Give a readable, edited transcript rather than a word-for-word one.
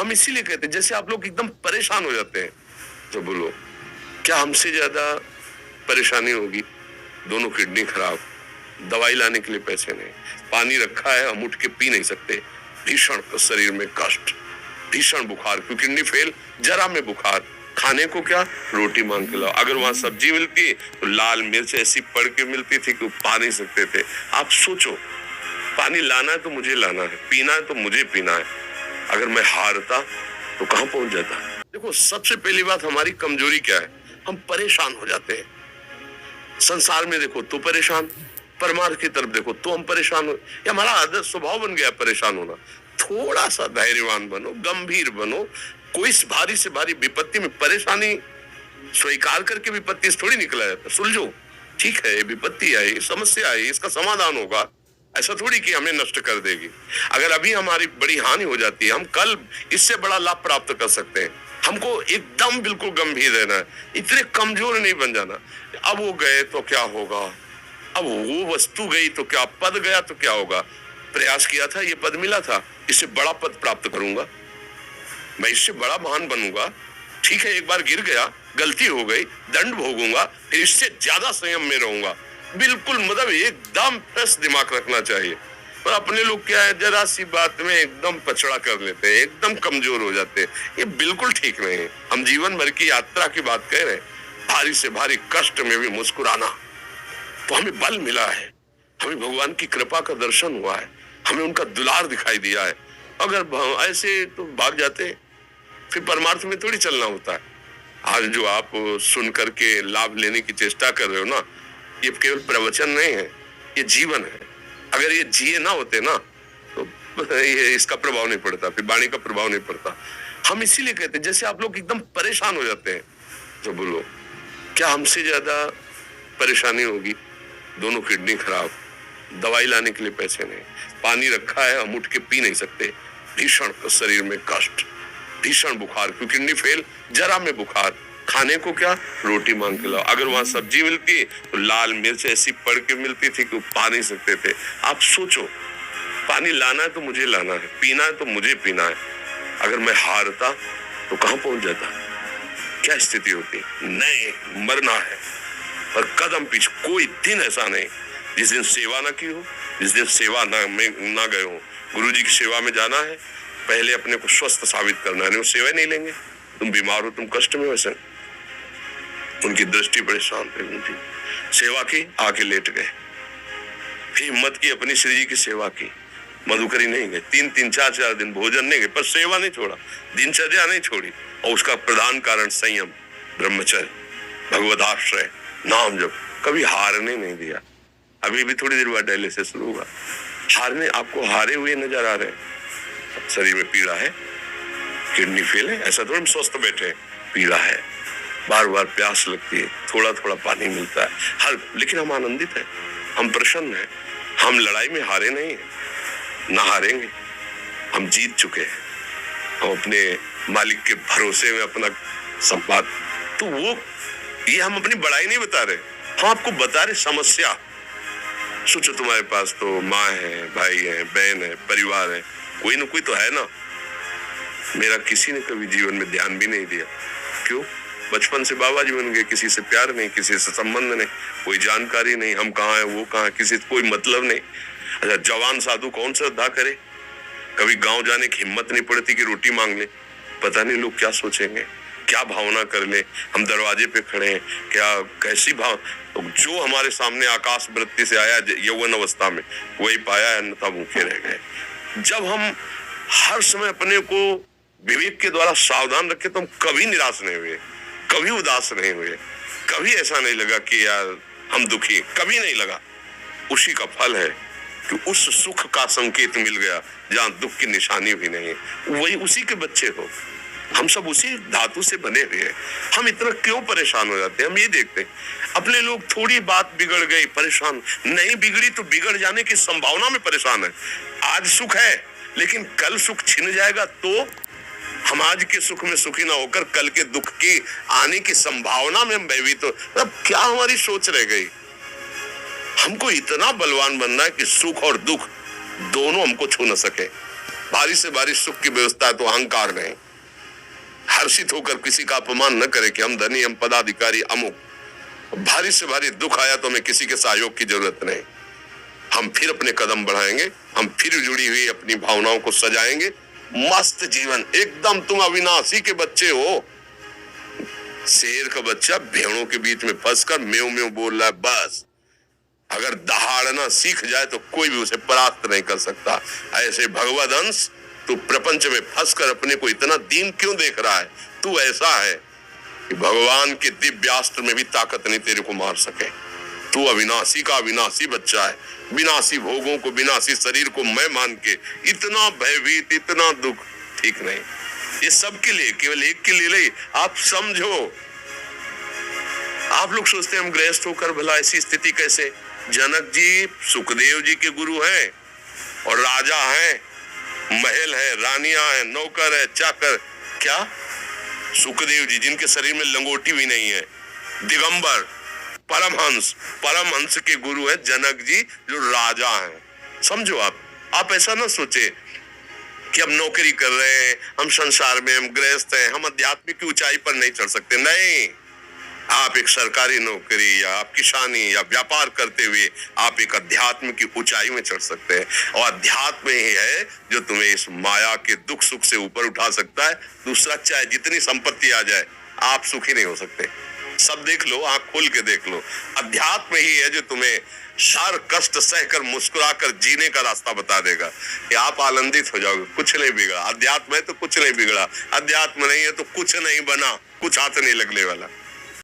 हम इसीलिए कहते हैं, जैसे आप लोग एकदम परेशान हो जाते हैं तो बोलो क्या हमसे ज्यादा परेशानी होगी? दोनों किडनी खराब, दवाई लाने के लिए पैसे नहीं, पानी रखा है हम उठ के पी नहीं सकते, भीषण शरीर में कष्ट, भीषण बुखार, क्योंकि किडनी फेल, जरा में बुखार, खाने को क्या, रोटी मांग के लाओ। अगर वहां सब्जी मिलती तो लाल मिर्च ऐसी पड़ के मिलती थी कि पा नहीं सकते थे। आप सोचो, पानी लाना है तो मुझे लाना है, पीना है तो मुझे पीना है। अगर मैं हारता तो कहां पहुंच जाता? देखो, सबसे पहली बात हमारी कमजोरी क्या है, हम परेशान हो जाते हैं। संसार में देखो तो परेशान, परमार्थ की तरफ देखो तो हम परेशान हो, ये हमारा आदत स्वभाव बन गया परेशान होना। थोड़ा सा धैर्यवान बनो, गंभीर बनो। कोई भारी से भारी विपत्ति में परेशानी स्वीकार करके विपत्ति से थोड़ी निकला जाता। सुलझो, ठीक है विपत्ति आई, समस्या आई, इसका समाधान होगा, ऐसा थोड़ी कि हमें नष्ट कर देगी। अगर अभी हमारी बड़ी हानि हो जाती है, हम कल इससे बड़ा लाभ प्राप्त कर सकते हैं। हमको एकदम बिल्कुल गंभीर रहना है, इतने कमजोर नहीं बन जाना। अब वो गए तो क्या होगा, अब वो वस्तु गई तो क्या, पद गया तो क्या होगा, प्रयास किया था ये पद मिला था, इससे बड़ा पद प्राप्त करूंगा, मैं इससे बड़ा महान बनूंगा। ठीक है, एक बार गिर गया, गलती हो गई, दंड भोगूंगा, फिर इससे ज्यादा संयम में रहूंगा। बिल्कुल मतलब एकदम फ्रेश दिमाग रखना चाहिए। पर अपने लोग क्या है, जरा सी बात में एकदम पछड़ा कर लेते हैं, एकदम कमजोर हो जाते हैं। ये बिल्कुल ठीक नहीं है। हम जीवन भर की यात्रा की बात कह रहे हैं, भारी से भारी कष्ट में भी मुस्कुराना, तो हमें बल मिला है, हमें भगवान की कृपा का दर्शन हुआ है, हमें उनका दुलार दिखाई दिया है। अगर ऐसे तो भाग जाते हैं, फिर परमार्थ में थोड़ी चलना होता है। आज जो आप सुन करके लाभ लेने की चेष्टा कर रहे हो ना, ये केवल प्रवचन नहीं है, ये जीवन है। अगर ये जिए ना होते ना तो ये इसका प्रभाव नहीं पड़ता, फिर वाणी का प्रभाव नहीं पड़ता। हम इसीलिए कहते हैं, जैसे आप लोग एकदम परेशान हो जाते हैं तो बोलो क्या हमसे ज्यादा परेशानी होगी? दोनों किडनी खराब, दवाई लाने के लिए पैसे नहीं, पानी रखा है हम उठ के पी नहीं सकते, भीषण शरीर में कष्ट, भीषण बुखार, क्योंकि किडनी फेल, जरा में बुखार, खाने को क्या, रोटी मांग के लाओ। अगर वहां सब्जी मिलती तो लाल मिर्च ऐसी पड़ के मिलती थी कि पा नहीं सकते थे। आप सोचो, पानी लाना है तो मुझे लाना है, पीना है तो मुझे पीना है। अगर मैं हारता तो कहां पहुंच जाता? क्या स्थिति होती? नहीं, मरना है, पर कदम पीछे। कोई दिन ऐसा नहीं जिस दिन सेवा ना की हो, जिस दिन सेवा ना गए हो। गुरु जी की सेवा में जाना है, पहले अपने को स्वस्थ साबित करना है, नहीं वो सेवा नहीं लेंगे। तुम बीमार हो, तुम कष्ट में, वैसे उनकी दृष्टि बड़े शांत है, उनकी सेवा की, आके लेट गए, फिर हिम्मत की, अपनी श्री जी की सेवा की, मधुकरी नहीं गए, 3-4 दिन भोजन नहीं गए, पर सेवा नहीं छोड़ा, दिनचर्या नहीं छोड़ी। और उसका प्रधान कारण संयम, ब्रह्मचर्य, भगवदाश्रय, नाम जप, कभी हारने नहीं दिया। अभी भी थोड़ी देर बाद डायलिसिस शुरू होगा, हारने, आपको हारे हुए नजर आ रहे हैं। शरीर में पीड़ा है, किडनी फेल है, ऐसा थोड़ा हम स्वस्थ बैठे हैं, पीड़ा है, बार बार प्यास लगती है, थोड़ा थोड़ा पानी मिलता है, हर, लेकिन हम आनंदित हैं, हम प्रसन्न हैं, हम लड़ाई में हारे नहीं हैं, ना हारेंगे, हम जीत चुके हैं, हम अपने मालिक के भरोसे में अपना संपाद। तो वो, ये हम अपनी बड़ाई नहीं बता रहे, हम आपको बता रहे समस्या। सोचो, तुम्हारे पास तो माँ है, भाई है, बहन है, परिवार है, कोई ना कोई तो है ना। मेरा किसी ने कभी जीवन में ध्यान भी नहीं दिया, क्यों? बचपन से बाबा जी बन गए, किसी से प्यार नहीं, किसी से संबंध नहीं, कोई जानकारी नहीं, हम कहाँ हैं, वो कहाँ, किसी से कोई मतलब नहीं। अच्छा, जवान साधु कौन श्रद्धा करे? कभी गांव जाने की हिम्मत नहीं पड़ती कि रोटी मांग ले, पता नहीं लोग क्या सोचेंगे, क्या भावना कर ले। हम दरवाजे पे खड़े हैं, क्या कैसी भाव, तो जो हमारे सामने आकाश वृत्ति से आया यौवन अवस्था में, वही पाया, अन्यथा भूखे रह गए। जब हम हर समय अपने को विवेक के द्वारा सावधान रखे तो हम कभी निराश नहीं हुए, कभी उदास नहीं हुए, कभी ऐसा नहीं लगा कि यार हम दुखी, कभी नहीं लगा। उसी का फल है कि उस सुख का संकेत मिल गया जहां दुख की निशानी भी नहीं, वही उसी के बच्चे हो। हम सब उसी धातु से बने हुए हैं। हम इतना क्यों परेशान हो जाते हैं? हम ये देखते हैं, अपने लोग थोड़ी बात बिगड़ गई, परेशान, नहीं बिगड़ी तो बिगड़ जाने की संभावना में परेशान है। आज सुख है, लेकिन कल सुख छिन जाएगा तो हम आज के सुख में सुखी ना होकर कल के दुख की आने की संभावना में हम भयभीत हो। मतलब क्या हमारी सोच रह गई? हमको इतना बलवान बनना है कि सुख और दुख दोनों हमको छू न सके। भारी से भारी सुख की व्यवस्था है तो अहंकार नहीं। हर्षित होकर किसी का अपमान न करे कि हम धनी, हम पदाधिकारी, अमुक। भारी से भारी दुख आया तो हमें किसी के सहयोग की जरूरत नहीं। हम फिर अपने कदम बढ़ाएंगे, हम फिर जुड़ी हुई अपनी भावनाओं को सजाएंगे। मस्त जीवन, एकदम तुम अविनाशी के बच्चे हो। शेर का बच्चा भेड़ों के बीच में फंसकर म्यों म्यों बोल रहा है, बस अगर दहाड़ना सीख जाए तो कोई भी उसे परास्त नहीं कर सकता। ऐसे भगवद अंश, तू प्रपंच में फंसकर अपने को इतना दीन क्यों देख रहा है? तू ऐसा है कि भगवान के दिव्यास्त्र में भी ताकत नहीं तेरे को मार सके। तू अविनाशी का अविनाशी बच्चा है। विनाशी भोगों को, विनाशी शरीर को मैं मान के इतना भयभीत, इतना दुख, ठीक नहीं। ये सबके लिए, केवल एक के लिए नहीं। आप समझो, आप लोग सोचते हैं हम गृहस्थ होकर भला ऐसी स्थिति कैसे? जनक जी सुखदेव जी के गुरु हैं और राजा हैं, महल है, रानियां हैं, नौकर है, चाकर। क्या सुखदेव जी जिनके शरीर में लंगोटी भी नहीं है, दिगंबर, परमहंस, परमहंस के गुरु है जनक जी जो राजा हैं। समझो आप ऐसा ना सोचे कि हम नौकरी कर रहे हैं, हम संसार में, हम गृहस्थ हैं, हम आध्यात्मिक की ऊंचाई पर नहीं चढ़ सकते। नहीं, आप एक सरकारी नौकरी या आप किसानी या व्यापार करते हुए आप एक अध्यात्म की ऊंचाई में चढ़ सकते हैं। और अध्यात्म ही है जो तुम्हें इस माया के दुख सुख से ऊपर उठा सकता है। दूसरा, चाहे जितनी संपत्ति आ जाए, आप सुखी नहीं हो सकते। सब देख लो, आंख खोल के देख लो। अध्यात्म ही है जो तुम्हें सार कष्ट सहकर मुस्कुराकर जीने का रास्ता बता देगा कि आप आनंदित हो जाओगे। कुछ नहीं बिगड़ा। अध्यात्म है तो कुछ नहीं बिगड़ा, अध्यात्म नहीं है तो कुछ नहीं बना, कुछ हाथ नहीं लगने वाला।